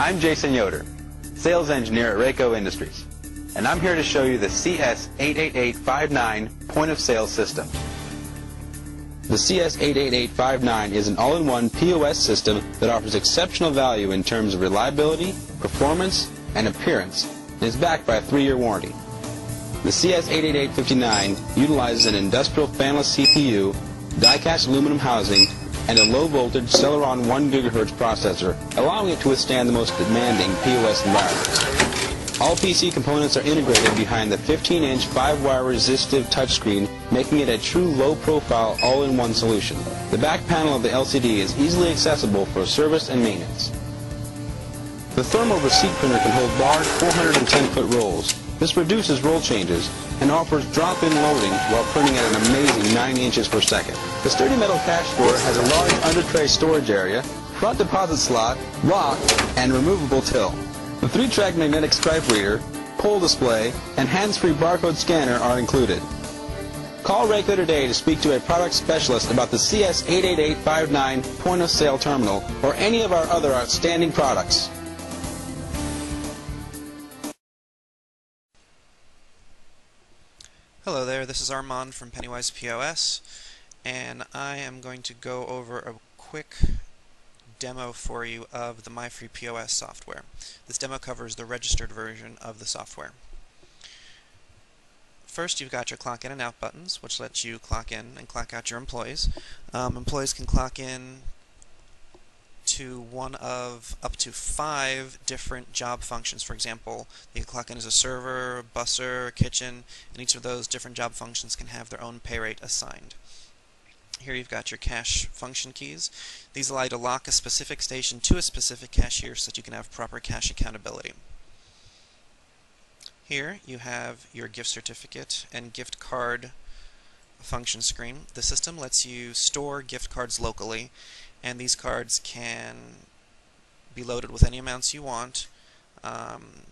I'm Jason Yoder, Sales Engineer at Rayco Industries, and I'm here to show you the CS88859 Point of Sale System. The CS88859 is an all-in-one POS system that offers exceptional value in terms of reliability, performance, and appearance, and is backed by a 3-year warranty. The CS88859 utilizes an industrial fanless CPU, die-cast aluminum housing, and a low-voltage Celeron 1 GHz processor, allowing it to withstand the most demanding POS environments. All PC components are integrated behind the 15-inch 5-wire resistive touchscreen, making it a true low-profile all-in-one solution. The back panel of the LCD is easily accessible for service and maintenance. The thermal receipt printer can hold large 410-foot rolls. This reduces roll changes and offers drop-in loading while printing at an amazing 9 inches per second. The sturdy metal cash drawer has a large under-tray storage area, front deposit slot, lock, and removable till. The 3-track magnetic stripe reader, pull display, and hands-free barcode scanner are included. Call Rayco today to speak to a product specialist about the CS88859 Point of Sale Terminal or any of our other outstanding products. Hello there, this is Armand from Pennywise POS, and I am going to go over a quick demo for you of the MyFreePOS software. This demo covers the registered version of the software. First, you've got your clock in and out buttons, which lets you clock in and clock out your employees. Employees can clock in to one of up to 5 different job functions. For example, they can clock in as a server, busser, kitchen, and each of those different job functions can have their own pay rate assigned. Here you've got your cash function keys. These allow you to lock a specific station to a specific cashier so that you can have proper cash accountability. Here you have your gift certificate and gift card function screen. The system lets you store gift cards locally, and these cards can be loaded with any amounts you want.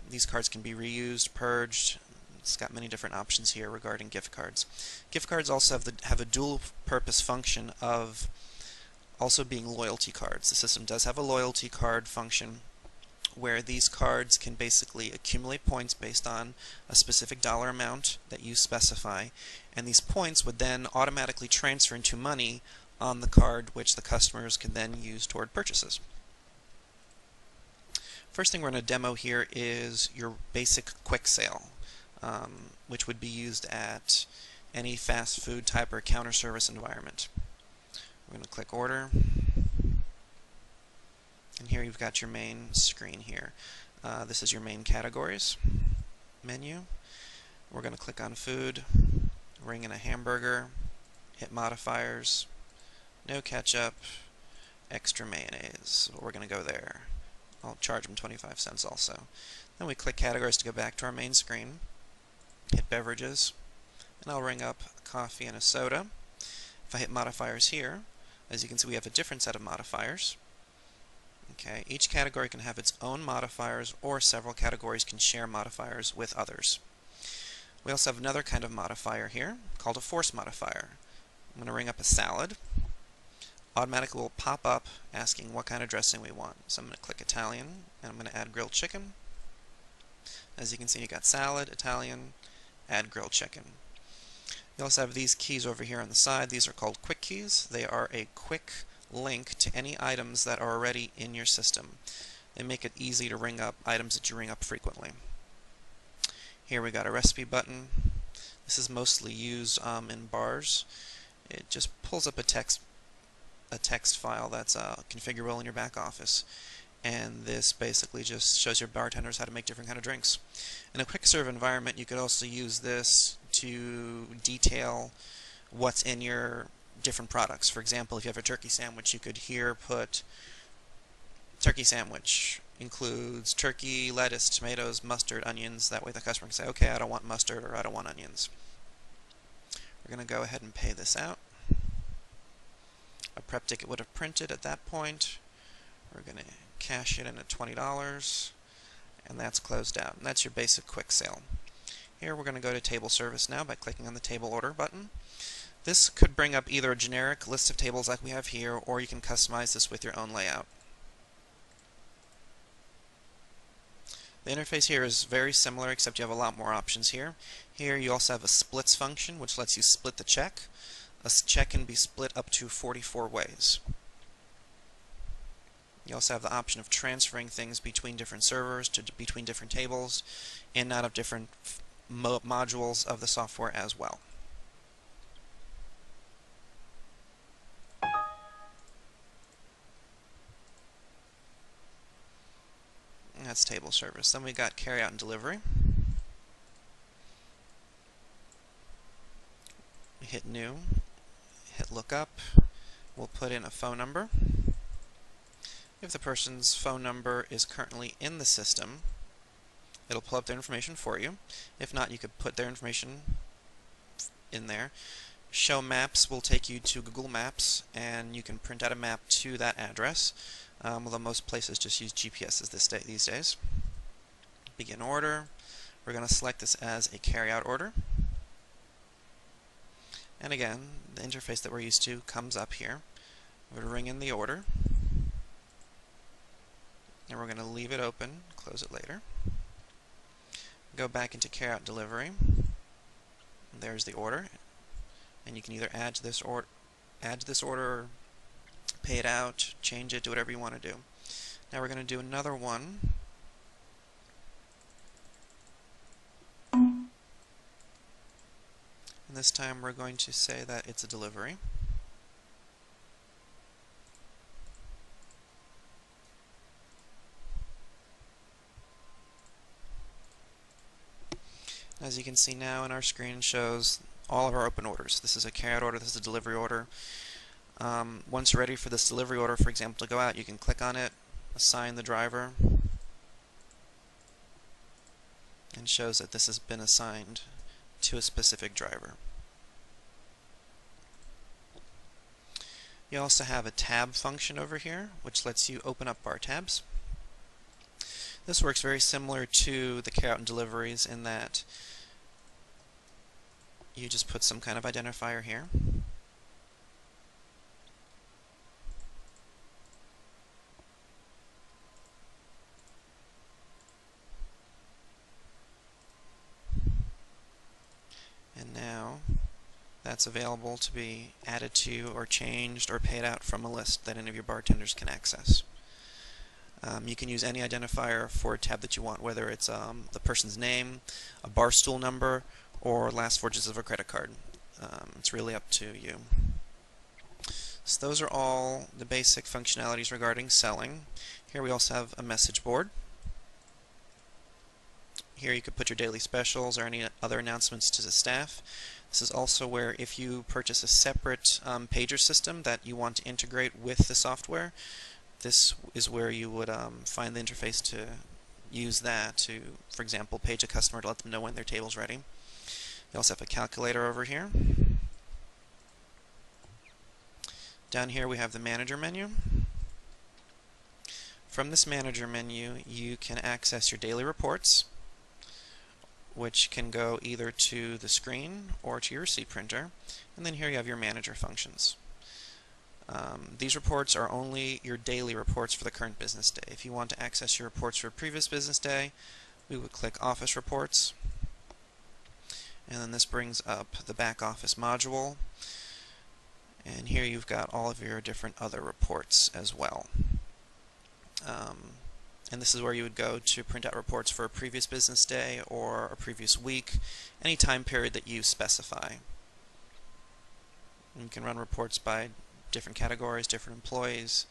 These cards can be reused, purged. It's got many different options here regarding gift cards. Gift cards also have a dual purpose function of also being loyalty cards. The system does have a loyalty card function where these cards can basically accumulate points based on a specific dollar amount that you specify, and these points would then automatically transfer into money on the card, which the customers can then use toward purchases. First thing we're going to demo here is your basic quick sale, which would be used at any fast food type or counter service environment. We're going to click order, and here you've got your main screen here. This is your main categories menu. We're going to click on food, ring in a hamburger, hit modifiers, no ketchup, extra mayonnaise. We're going to go there. I'll charge them 25 cents also. Then we click categories to go back to our main screen. Hit beverages, and I'll ring up a coffee and a soda. If I hit modifiers here, as you can see we have a different set of modifiers. Okay, each category can have its own modifiers, or several categories can share modifiers with others. We also have another kind of modifier here called a force modifier. I'm going to ring up a salad. Automatically will pop up asking what kind of dressing we want. So I'm going to click Italian, and I'm going to add grilled chicken. As you can see, you got salad, Italian, add grilled chicken. You also have these keys over here on the side. These are called quick keys. They are a quick link to any items that are already in your system. They make it easy to ring up items that you ring up frequently. Here we got a recipe button. This is mostly used in bars. It just pulls up a text file that's configurable in your back office. and this basically just shows your bartenders how to make different kind of drinks. In a quick serve environment, you could also use this to detail what's in your different products. For example, if you have a turkey sandwich, you could here put turkey sandwich includes turkey, lettuce, tomatoes, mustard, onions. That way the customer can say, okay, I don't want mustard or I don't want onions. We're going to go ahead and pay this out. A prep ticket would have printed at that point. We're going to cash it in at $20, and that's closed out. And that's your basic quick sale. Here we're going to go to table service now by clicking on the table order button. This could bring up either a generic list of tables like we have here, or you can customize this with your own layout. The interface here is very similar, except you have a lot more options here. Here you also have a splits function, which lets you split the check. A check can be split up to 44 ways. You also have the option of transferring things between different servers, between different tables, and out of different modules of the software as well. That's table service. Then we got carry out and delivery. We hit new, hit look up. We'll put in a phone number. If the person's phone number is currently in the system, it'll pull up their information for you. If not, you could put their information in there. Show maps will take you to Google Maps, and you can print out a map to that address. Although most places just use GPSs these days. Begin order. We're going to select this as a carry-out order. And again, the interface that we're used to comes up here. We're going to ring in the order. And we're going to leave it open, close it later. Go back into carry-out delivery. There's the order. And you can either add to this order, pay it out, change it, do whatever you want to do. Now we're going to do another one. And this time we're going to say that it's a delivery. As you can see now in our screen shows all of our open orders. This is a carry-out order, this is a delivery order. Once you're ready for this delivery order, for example, to go out, you can click on it, assign the driver, and shows that this has been assigned to a specific driver. You also have a tab function over here, which lets you open up bar tabs. This works very similar to the carry-out and deliveries in that you just put some kind of identifier here. And now that's available to be added to or changed or paid out from a list that any of your bartenders can access. You can use any identifier for a tab that you want, whether it's the person's name, a bar stool number, or last four digits of a credit card. It's really up to you. So those are all the basic functionalities regarding selling. Here we also have a message board. Here you could put your daily specials or any other announcements to the staff. This is also where if you purchase a separate pager system that you want to integrate with the software, this is where you would find the interface to use that to, for example, page a customer to let them know when their table's ready. You also have a calculator over here. Down here we have the manager menu. From this manager menu you can access your daily reports, which can go either to the screen or to your receipt printer. And then here you have your manager functions. These reports are only your daily reports for the current business day. If you want to access your reports for a previous business day, we would click Office Reports. And then this brings up the back office module. And here you've got all of your different other reports as well. And this is where you would go to print out reports for a previous business day or a previous week, any time period that you specify. And you can run reports by different categories, different employees.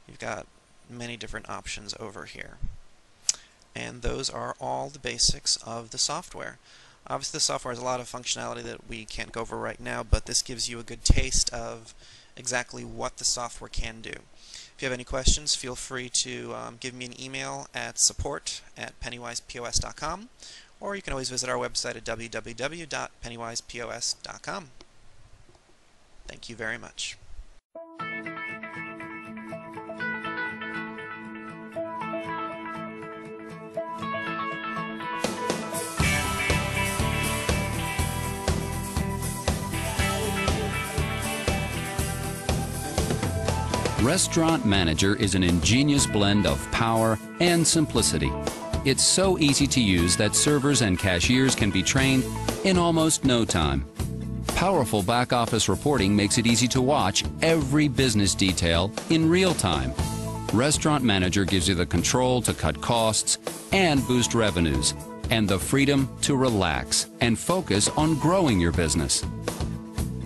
You've got many different options over here. And those are all the basics of the software. Obviously the software has a lot of functionality that we can't go over right now, but this gives you a good taste of exactly what the software can do. If you have any questions, feel free to give me an email at support@pennywisepos.com, or you can always visit our website at www.pennywisepos.com. Thank you very much. Restaurant Manager is an ingenious blend of power and simplicity. It's so easy to use that servers and cashiers can be trained in almost no time. Powerful back-office reporting makes it easy to watch every business detail in real time. Restaurant Manager gives you the control to cut costs and boost revenues, and the freedom to relax and focus on growing your business.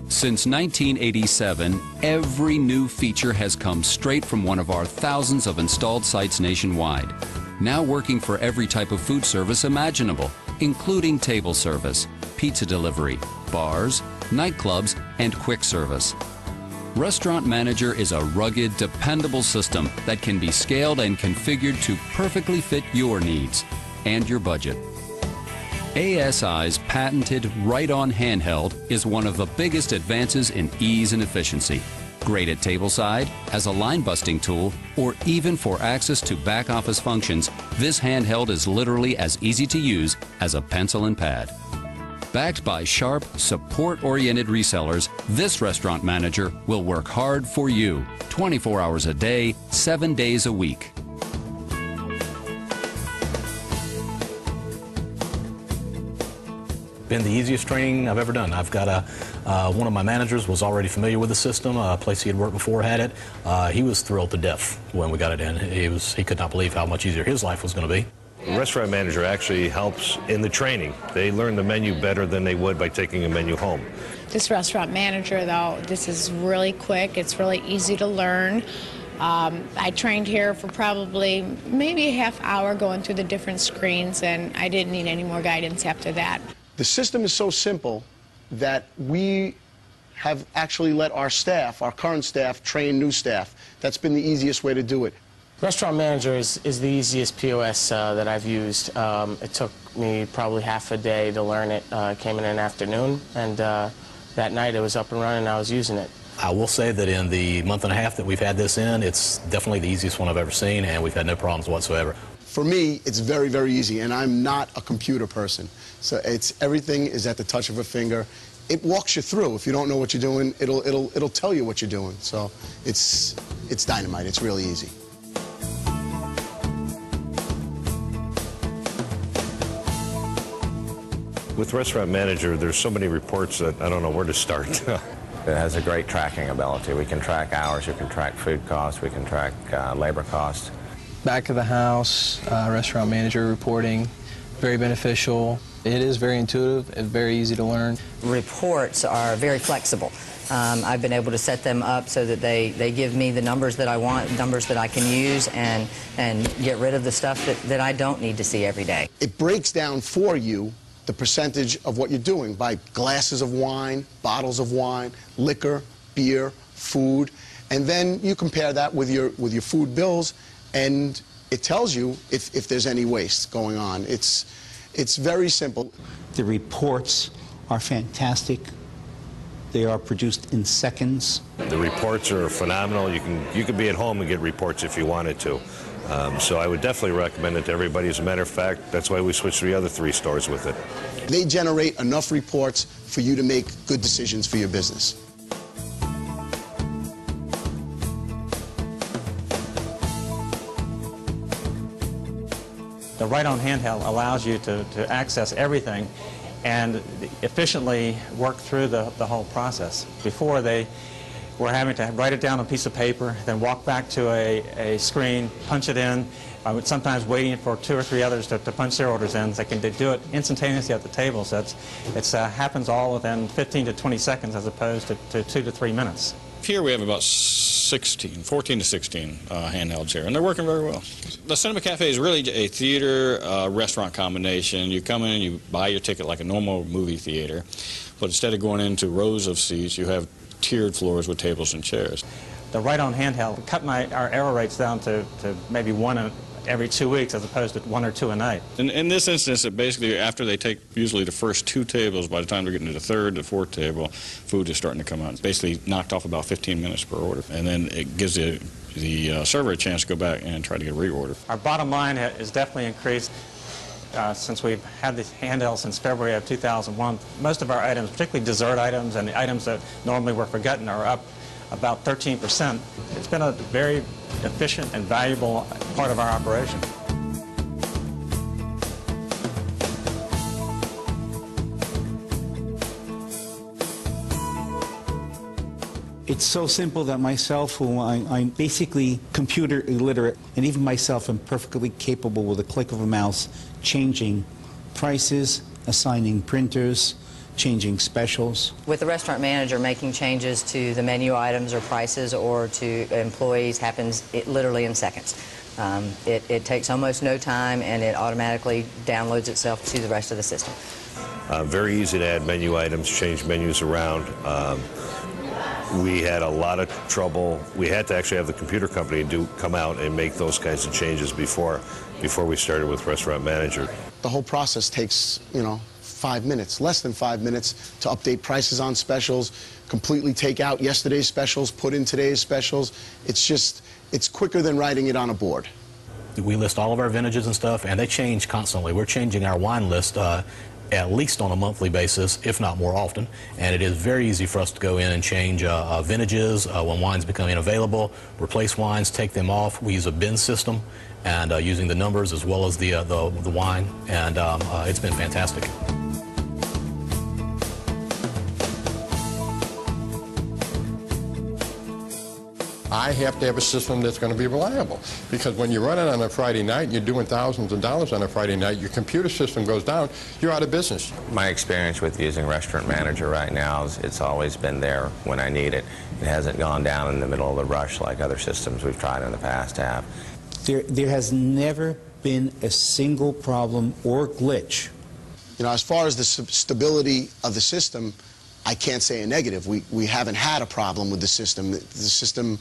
Since 1987, every new feature has come straight from one of our thousands of installed sites nationwide. Now working for every type of food service imaginable, including table service, pizza delivery, bars, nightclubs, and quick service. Restaurant Manager is a rugged, dependable system that can be scaled and configured to perfectly fit your needs and your budget. ASI's patented right-on handheld is one of the biggest advances in ease and efficiency. Great at tableside, as a line-busting tool, or even for access to back-office functions, this handheld is literally as easy to use as a pencil and pad. Backed by sharp, support-oriented resellers, this Restaurant Manager will work hard for you, 24 hours a day, 7 days a week. Been the easiest training I've ever done. I've got one of my managers was already familiar with the system. A place he had worked before had it. He was thrilled to death when we got it in. He could not believe how much easier his life was going to be. The Restaurant Manager actually helps in the training. They learn the menu better than they would by taking a menu home. This Restaurant Manager, though, this is really quick. It's really easy to learn. I trained here for probably maybe a half hour going through the different screens, and I didn't need any more guidance after that. The system is so simple that we have actually let our staff, our current staff, train new staff. That's been the easiest way to do it. Restaurant Manager is the easiest POS that I've used. It took me probably half a day to learn it. Came in an afternoon, and that night it was up and running and I was using it. I will say that in the month and a half that we've had this in, it's definitely the easiest one I've ever seen, and we've had no problems whatsoever. For me, it's very, very easy, and I'm not a computer person. So everything is at the touch of a finger. It walks you through. If you don't know what you're doing, it'll tell you what you're doing. So it's dynamite. It's really easy. With Restaurant Manager, there's so many reports that I don't know where to start. It has a great tracking ability. We can track hours, we can track food costs, we can track labor costs. Back of the house, Restaurant Manager reporting, very beneficial. It is very intuitive and very easy to learn. Reports are very flexible. I've been able to set them up so that they give me the numbers that I want, numbers that I can use, and get rid of the stuff that I don't need to see every day. It breaks down for you the percentage of what you're doing by glasses of wine, bottles of wine, liquor, beer, food, and then you compare that with your food bills, and it tells you if there's any waste going on. It's very simple. The reports are fantastic. They are produced in seconds. The reports are phenomenal. You could be at home and get reports if you wanted to. So I would definitely recommend it to everybody. As a matter of fact, that's why we switched to the other 3 stores with it. They generate enough reports for you to make good decisions for your business. The right-on handheld allows you to access everything and efficiently work through the whole process. Before, they were having to write it down on a piece of paper, then walk back to a screen, punch it in, sometimes waiting for 2 or 3 others to punch their orders in. They can do it instantaneously at the table, so it happens all within 15 to 20 seconds as opposed to 2 to 3 minutes. Here we have about 14 to 16 handhelds here, and they're working very well. The Cinema Cafe is really a theater restaurant combination. You come in, you buy your ticket like a normal movie theater, but instead of going into rows of seats, you have tiered floors with tables and chairs. The right-on handheld cut our error rates down to maybe one every 2 weeks as opposed to 1 or 2 a night. In this instance, it basically, after they take usually the first 2 tables, by the time they're getting to the 3rd, the 4th table, food is starting to come out. It's basically knocked off about 15 minutes per order. And then it gives the server a chance to go back and try to get a reorder. Our bottom line has definitely increased since we've had the handheld since February of 2001. Most of our items, particularly dessert items and the items that normally were forgotten, are up about 13%. It's been a very efficient and valuable part of our operation. It's so simple that myself, who I'm basically computer illiterate, and even myself am perfectly capable with a click of a mouse changing prices, assigning printers, changing specials. With the restaurant manager, making changes to the menu items or prices or to employees happens literally in seconds. It takes almost no time, and it automatically downloads itself to the rest of the system. Very easy to add menu items, change menus around. We had a lot of trouble. We had to actually have the computer company come out and make those kinds of changes before we started with Restaurant Manager. The whole process takes, 5 minutes, less than 5 minutes, to update prices on specials, completely take out yesterday's specials, put in today's specials. It's quicker than writing it on a board. We list all of our vintages and stuff, and they change constantly. We're changing our wine list at least on a monthly basis, if not more often, and it is very easy for us to go in and change vintages when wines become unavailable, replace wines, take them off. We use a bin system, and using the numbers as well as the wine, and it's been fantastic. I have to have a system that's going to be reliable, because when you run it on a Friday night and you're doing thousands of dollars on a Friday night, your computer system goes down, you're out of business. My experience with using Restaurant Manager right now is it's always been there when I need it. It hasn't gone down in the middle of the rush like other systems we've tried in the past have. There has never been a single problem or glitch. As far as the stability of the system, I can't say a negative. We haven't had a problem with the system. The system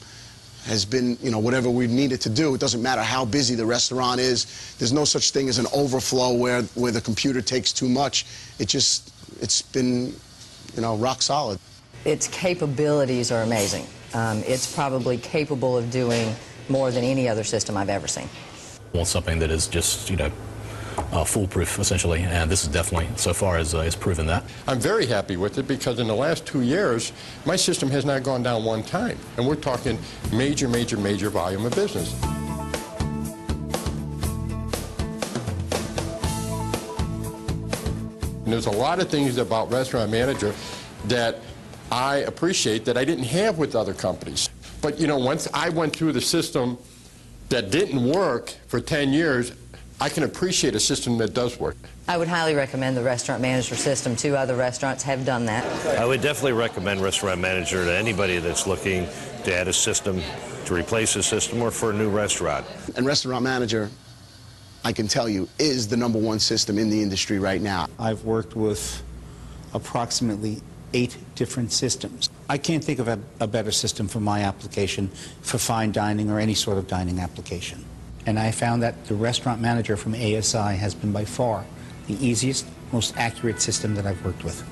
has been, whatever we needed to do. It doesn't matter how busy the restaurant is. There's no such thing as an overflow where the computer takes too much. It's been, rock solid. Its capabilities are amazing. It's probably capable of doing more than any other system I've ever seen. Want something that is just, foolproof, essentially, and this is definitely, so far, has proven that. I'm very happy with it, because in the last 2 years, my system has not gone down one time, and we're talking major, major, major volume of business. And there's a lot of things about Restaurant Manager that I appreciate that I didn't have with other companies. But, once I went through the system that didn't work for 10 years, I can appreciate a system that does work. I would highly recommend the Restaurant Manager system. 2 other restaurants have done that. I would definitely recommend Restaurant Manager to anybody that's looking to add a system, to replace a system, or for a new restaurant. And Restaurant Manager, I can tell you, is the #1 system in the industry right now. I've worked with approximately 8 different systems. I can't think of a better system for my application for fine dining or any sort of dining application. And I found that the Restaurant Manager from ASI has been by far the easiest, most accurate system that I've worked with.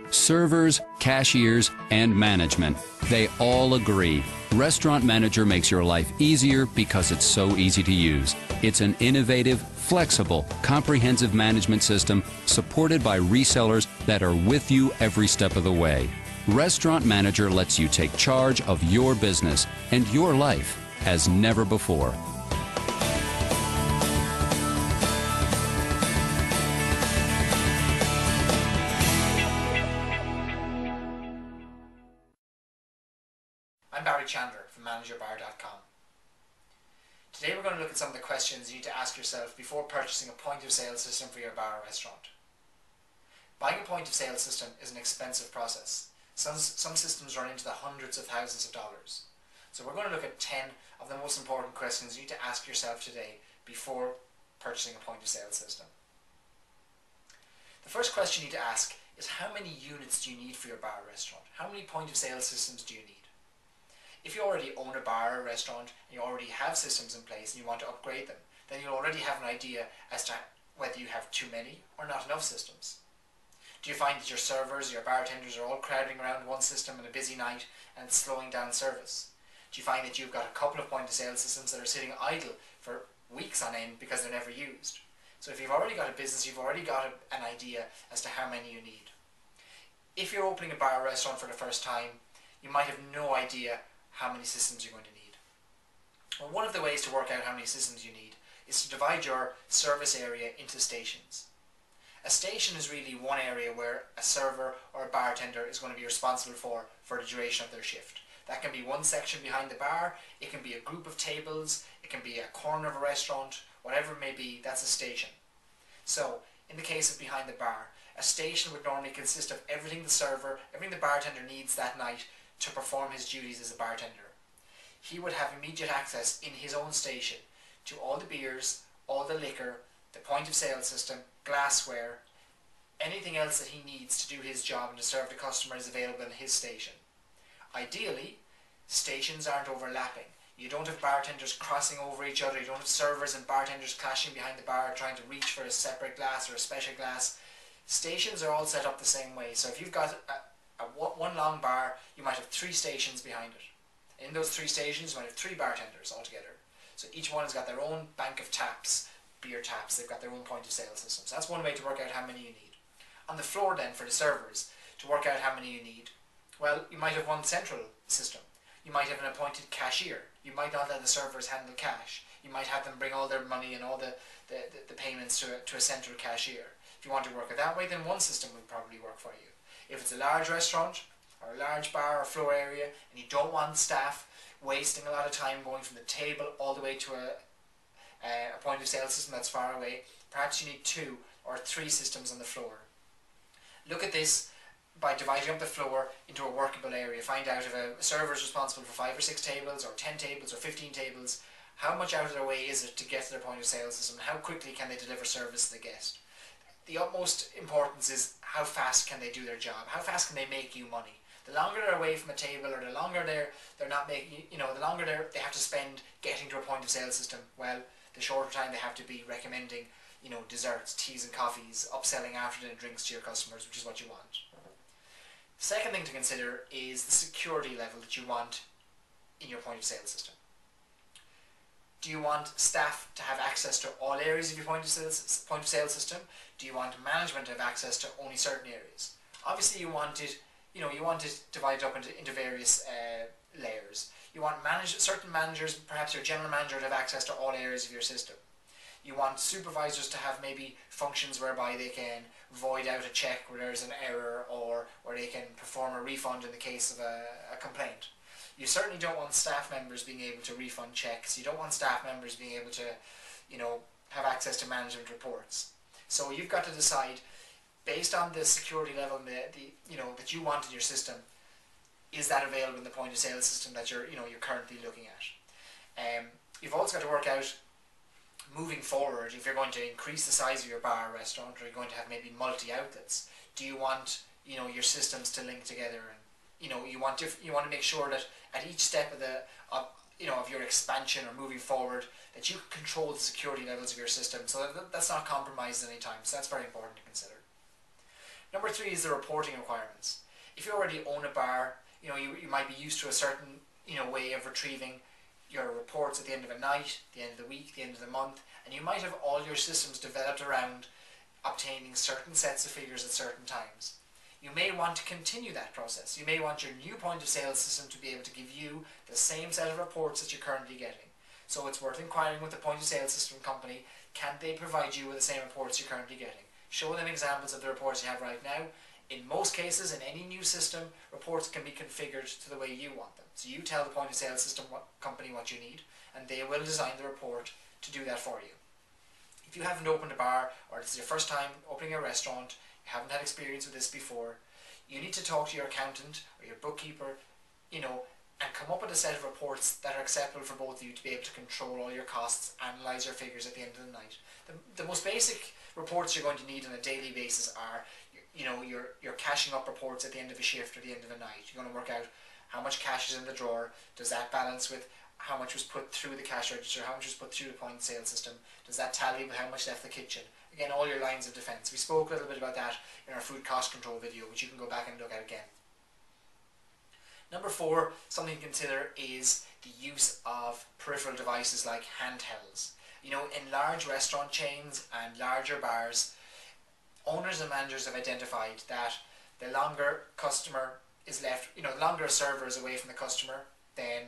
Servers, cashiers, and management, they all agree. Restaurant Manager makes your life easier because it's so easy to use. It's an innovative, flexible, comprehensive management system supported by resellers that are with you every step of the way. Restaurant Manager lets you take charge of your business and your life as never before. I'm Barry Chandler from managerbar.com. Today we're going to look at some of the questions you need to ask yourself before purchasing a point-of-sale system for your bar or restaurant. Buying a point-of-sale system is an expensive process. Some systems run into the hundreds of thousands of dollars. So we're going to look at 10 of the most important questions you need to ask yourself today before purchasing a point-of-sale system. The first question you need to ask is, how many units do you need for your bar or restaurant? How many point-of-sale systems do you need? If you already own a bar or restaurant and you already have systems in place and you want to upgrade them, then you'll already have an idea as to whether you have too many or not enough systems. Do you find that your servers, your bartenders are all crowding around one system on a busy night and it's slowing down service? Do you find that you've got a couple of point-of-sale systems that are sitting idle for weeks on end because they're never used? So if you've already got a business, you've already got an idea as to how many you need. If you're opening a bar or restaurant for the first time, you might have no idea how many systems you're going to need. Well, one of the ways to work out how many systems you need is to divide your service area into stations. A station is really one area where a server or a bartender is going to be responsible for the duration of their shift. That can be one section behind the bar, it can be a group of tables, it can be a corner of a restaurant, whatever it may be, that's a station. So, in the case of behind the bar, a station would normally consist of everything the server, everything the bartender needs that night to perform his duties as a bartender. He would have immediate access in his own station to all the beers, all the liquor, the point-of-sale system, glassware, anything else that he needs to do his job and to serve the customer is available in his station. Ideally, stations aren't overlapping. You don't have bartenders crossing over each other, you don't have servers and bartenders clashing behind the bar trying to reach for a separate glass or a special glass. Stations are all set up the same way, so if you've got one long bar, you might have 3 stations behind it. In those 3 stations, you might have 3 bartenders altogether. So each one has got their own bank of taps, beer taps, they've got their own point-of-sale systems. So that's one way to work out how many you need. On the floor then, for the servers, to work out how many you need, well, you might have one central system. You might have an appointed cashier. You might not let the servers handle cash. You might have them bring all their money and all the payments to a central cashier. If you want to work it that way, then one system would probably work for you. If it's a large restaurant or a large bar or floor area and you don't want staff wasting a lot of time going from the table all the way to a point-of-sale system that's far away, perhaps you need 2 or 3 systems on the floor. Look at this by dividing up the floor into a workable area. Find out if a server is responsible for 5 or 6 tables or 10 tables or 15 tables, how much out of their way is it to get to their point-of-sale system, and how quickly can they deliver service to the guest. The utmost importance is how fast can they do their job, how fast can they make you money. The longer they're away from a table, or the longer they're not making, the longer they have to spend getting to a point-of-sale system, well, the shorter time they have to be recommending, desserts, teas and coffees, upselling after-dinner drinks to your customers, which is what you want. Second thing to consider is the security level that you want in your point-of-sale system. Do you want staff to have access to all areas of your point-of-sale system? Do you want management to have access to only certain areas? Obviously, you want it divided up into various layers. You want certain managers, perhaps your general manager, to have access to all areas of your system. You want supervisors to have maybe functions whereby they can void out a check where there's an error, or where they can perform a refund in the case of a complaint. You certainly don't want staff members being able to refund checks. You don't want staff members being able to, have access to management reports. So you've got to decide, based on the security level that you want in your system, is that available in the point-of-sale system that you're currently looking at. You've also got to work out, moving forward, if you're going to increase the size of your bar or restaurant, or you're going to have maybe multi-outlets, do you want your systems to link together, and you want to make sure that at each step of your expansion or moving forward, that you control the security levels of your system so that that's not compromised at any time. So that's very important to consider. Number 3 is the reporting requirements. If you already own a bar, you might be used to a certain way of retrieving your reports at the end of a night, the end of the week, the end of the month, and you might have all your systems developed around obtaining certain sets of figures at certain times. You may want to continue that process. You may want your new point-of-sale system to be able to give you the same set of reports that you're currently getting. So it's worth inquiring with the point-of-sale system company, can they provide you with the same reports you're currently getting? Show them examples of the reports you have right now. In most cases, in any new system, reports can be configured to the way you want them. So you tell the point-of-sale system company what you need, and they will design the report to do that for you. If you haven't opened a bar, or this is your first time opening a restaurant, you haven't had experience with this before, You need to talk to your accountant or your bookkeeper, you know, and come up with a set of reports that are acceptable for both of you to be able to control all your costs, analyse your figures at the end of the night. The most basic reports you're going to need on a daily basis are, you know, your cashing up reports at the end of a shift or the end of a night. You're going to work out how much cash is in the drawer. Does that balance with how much was put through the cash register, how much was put through the point of sale system? Does that tally with how much left the kitchen? Again, all your lines of defence. We spoke a little bit about that in our food cost control video, which you can go back and look at again. Number 4, something to consider is the use of peripheral devices like handhelds. You know, in large restaurant chains and larger bars, owners and managers have identified that the longer customer is left, you know, the longer a server is away from the customer, then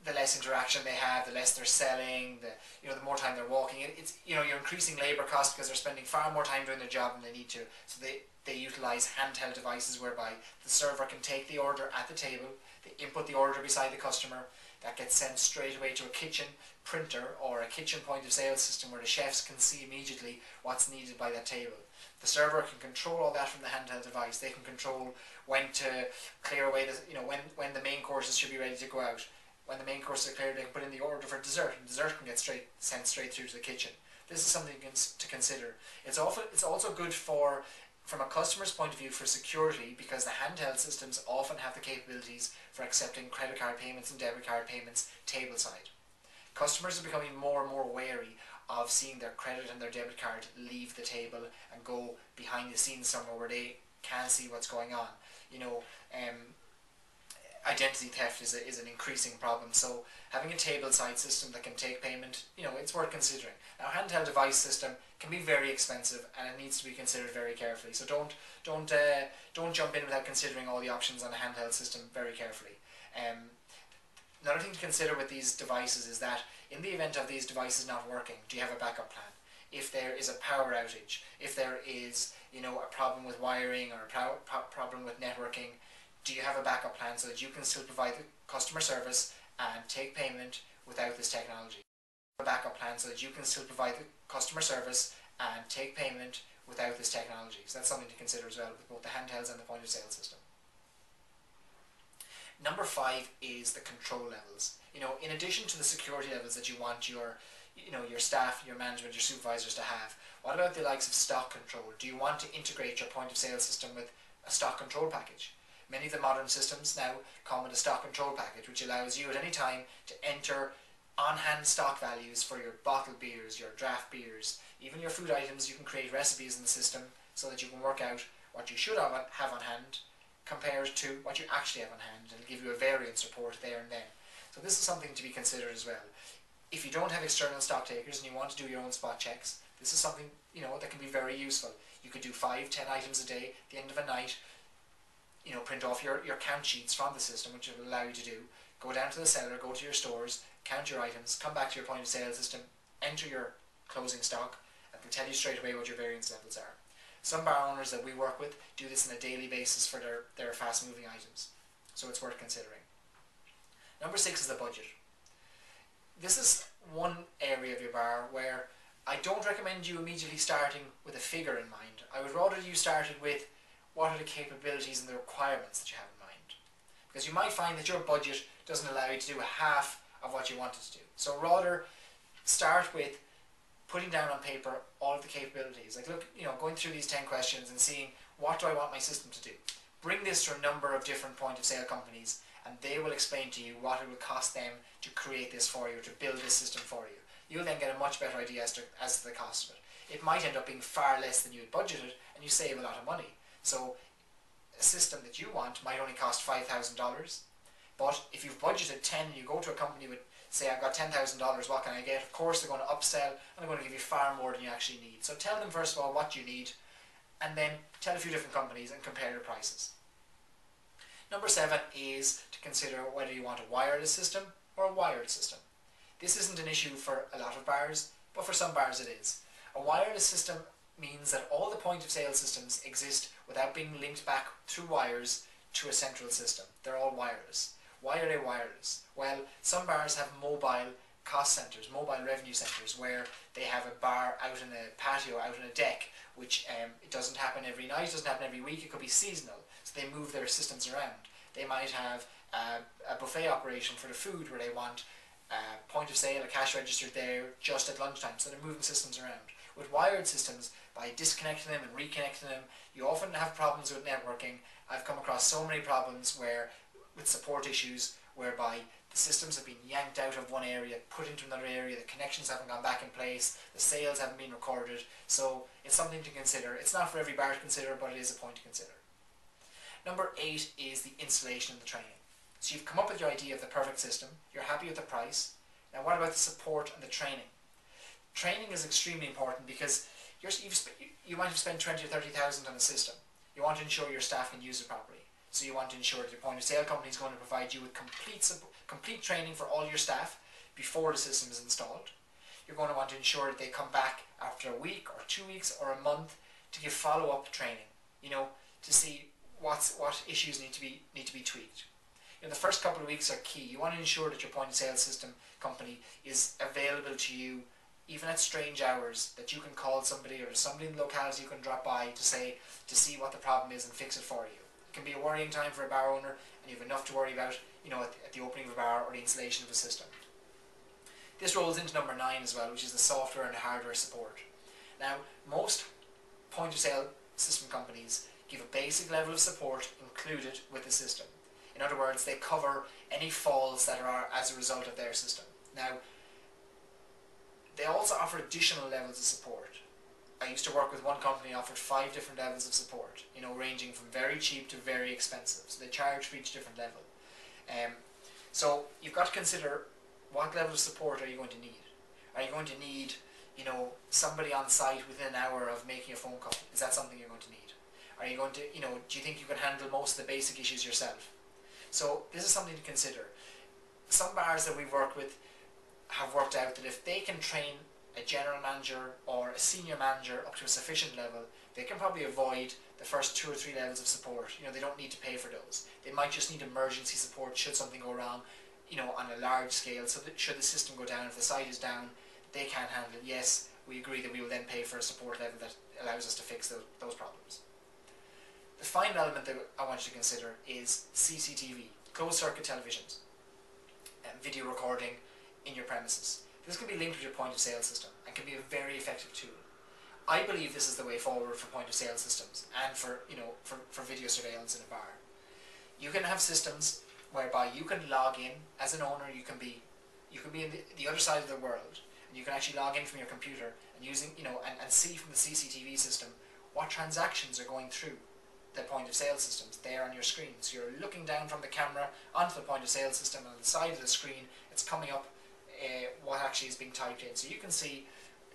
the less interaction they have, the less they're selling, the more time they're walking. It's, you know, you're increasing labour costs because they're spending far more time doing their job than they need to. So they utilise handheld devices whereby the server can take the order at the table, they input the order beside the customer, that gets sent straight away to a kitchen printer or a kitchen point of sale system where the chefs can see immediately what's needed by that table. The server can control all that from the handheld device. They can control when to clear away the, you know, when the main courses should be ready to go out. When the main courses are cleared, they can put in the order for dessert, and dessert can get sent straight through to the kitchen. This is something to consider. It's also good from a customer's point of view for security, because the handheld systems often have the capabilities for accepting credit card payments and debit card payments tableside. Customers are becoming more and more wary of seeing their credit and their debit card leave the table and go behind the scenes somewhere where they can't see what's going on. You know, identity theft is an increasing problem, so having a tableside system that can take payment, you know, it's worth considering. Now, handheld device system can be very expensive and it needs to be considered very carefully, so don't jump in without considering all the options on a handheld system very carefully. Another thing to consider with these devices is that in the event of these devices not working, do you have a backup plan? If there is a power outage, if there is, you know, a problem with wiring or a problem with networking, do you have a backup plan so that you can still provide the customer service and take payment without this technology? A backup plan so that you can still provide the customer service and take payment without this technology. So that's something to consider as well with both the handhelds and the point of sale system. Number 5 is the control levels. You know, in addition to the security levels that you want your staff, your management, your supervisors to have, what about the likes of stock control? Do you want to integrate your point of sale system with a stock control package? Many of the modern systems now come with a stock control package, which allows you at any time to enter on-hand stock values for your bottled beers, your draft beers, even your food items. You can create recipes in the system so that you can work out what you should have on hand compared to what you actually have on hand, and give you a variance report there and then. So this is something to be considered as well. If you don't have external stock takers and you want to do your own spot checks, this is something, you know, that can be very useful. You could do 5-10 items a day at the end of a night. You know, print off your count sheets from the system, which will allow you to do. Go down to the cellar, go to your stores, count your items, come back to your point of sale system, enter your closing stock, and can tell you straight away what your variance levels are. Some bar owners that we work with do this on a daily basis for their fast moving items, so it's worth considering. Number 6 is the budget. This is one area of your bar where I don't recommend you immediately starting with a figure in mind. I would rather you started with what are the capabilities and the requirements that you have in mind. Because you might find that your budget doesn't allow you to do half of what you wanted to do. So rather start with putting down on paper all of the capabilities. Like, look, you know, going through these 10 questions and seeing what do I want my system to do. Bring this to a number of different point of sale companies and they will explain to you what it will cost them to create this for you, to build this system for you. You'll then get a much better idea as to the cost of it. It might end up being far less than you had budgeted and you save a lot of money. So a system that you want might only cost $5,000, but if you've budgeted 10 and you go to a company with, say, I've got $10,000, what can I get? Of course they're going to upsell and they're going to give you far more than you actually need. So tell them first of all what you need and then tell a few different companies and compare their prices. Number 7 is to consider whether you want a wireless system or a wired system. This isn't an issue for a lot of bars, but for some bars it is. A wireless system means that all the point of sale systems exist without being linked back through wires to a central system. They're all wireless. Why are they wireless? Well, some bars have mobile cost centres, mobile revenue centres, where they have a bar out in a patio, out in a deck, which doesn't happen every night, it doesn't happen every week, it could be seasonal, so they move their systems around. They might have a buffet operation for the food where they want a point of sale, a cash register there just at lunchtime, so they're moving systems around. With wired systems, by disconnecting them and reconnecting them, you often have problems with networking. I've come across so many problems with support issues whereby the systems have been yanked out of one area, put into another area, the connections haven't gone back in place, the sales haven't been recorded, so it's something to consider. It's not for every bar to consider, but it is a point to consider. Number 8 is the installation and the training. So you've come up with your idea of the perfect system, you're happy with the price. Now what about the support and the training? Training is extremely important because you might have spent 20 or 30,000 on a system. You want to ensure your staff can use it properly. So you want to ensure that your point of sale company is going to provide you with complete training for all your staff before the system is installed. You're going to want to ensure that they come back after a week or 2 weeks or a month to give follow-up training, to see what issues need to be tweaked. The first couple of weeks are key. You want to ensure that your point of sale system company is available to you even at strange hours, that you can call somebody or somebody in the locality you can drop by to see what the problem is and fix it for you. It can be a worrying time for a bar owner, and you have enough to worry about at the opening of a bar or the installation of a system. This rolls into number 9 as well, which is the software and the hardware support. Now, most point of sale system companies give a basic level of support included with the system. In other words, they cover any faults that are as a result of their system. Now, they also offer additional levels of support. I used to work with one company that offered 5 different levels of support, ranging from very cheap to very expensive. So they charge for each different level. So you've got to consider what level of support are you going to need. Are you going to need, somebody on site within an hour of making a phone call? Is that something you're going to need? Are you going to, do you think you can handle most of the basic issues yourself? So this is something to consider. Some bars that we've worked with have worked out that if they can train a general manager or a senior manager up to a sufficient level, they can probably avoid the first 2 or 3 levels of support. They don't need to pay for those. They might just need emergency support should something go wrong, on a large scale, so that should the system go down, if the site is down, they can't handle it. Yes, we agree that we will then pay for a support level that allows us to fix those problems. The final element that I want you to consider is CCTV, closed circuit televisions, and video recording in your premises. This can be linked with your point of sale system and can be a very effective tool. I believe this is the way forward for point of sale systems and for video surveillance in a bar. You can have systems whereby you can log in as an owner. You can be in the other side of the world, and you can actually log in from your computer and and see from the CCTV system what transactions are going through the point of sale systems there on your screen. So you're looking down from the camera onto the point of sale system, and on the side of the screen it's coming up what actually is being typed in. So you can see,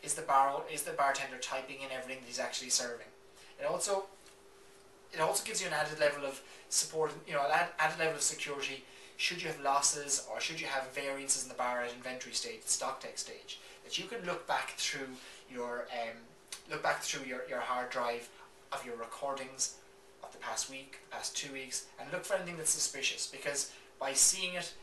is the bartender typing in everything that he's actually serving. It also gives you an added level of support, an added level of security should you have losses or should you have variances in the bar at inventory stage, stock take stage, that you can look back through your hard drive of your recordings of the past week, the past 2 weeks, and look for anything that's suspicious, because by seeing it,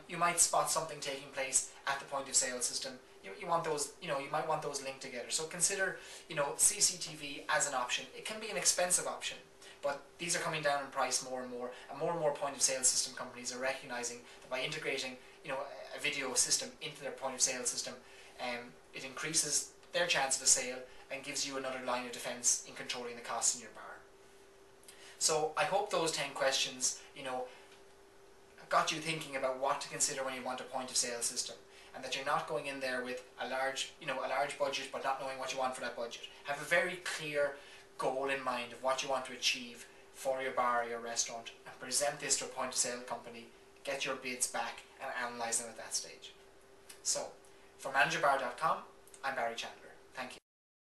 you might spot something taking place at the point of sale system. You want those, you might want those linked together. So consider, CCTV as an option. It can be an expensive option, but these are coming down in price more and more point of sale system companies are recognizing that by integrating, a video system into their point of sale system, it increases their chance of a sale and gives you another line of defense in controlling the costs in your bar. So I hope those 10 questions, got you thinking about what to consider when you want a point of sale system, and that you're not going in there with a large budget but not knowing what you want for that budget. Have a very clear goal in mind of what you want to achieve for your bar or your restaurant, and present this to a point of sale company, get your bids back and analyse them at that stage. So, for managerbar.com, I'm Barry Chandler. Thank you.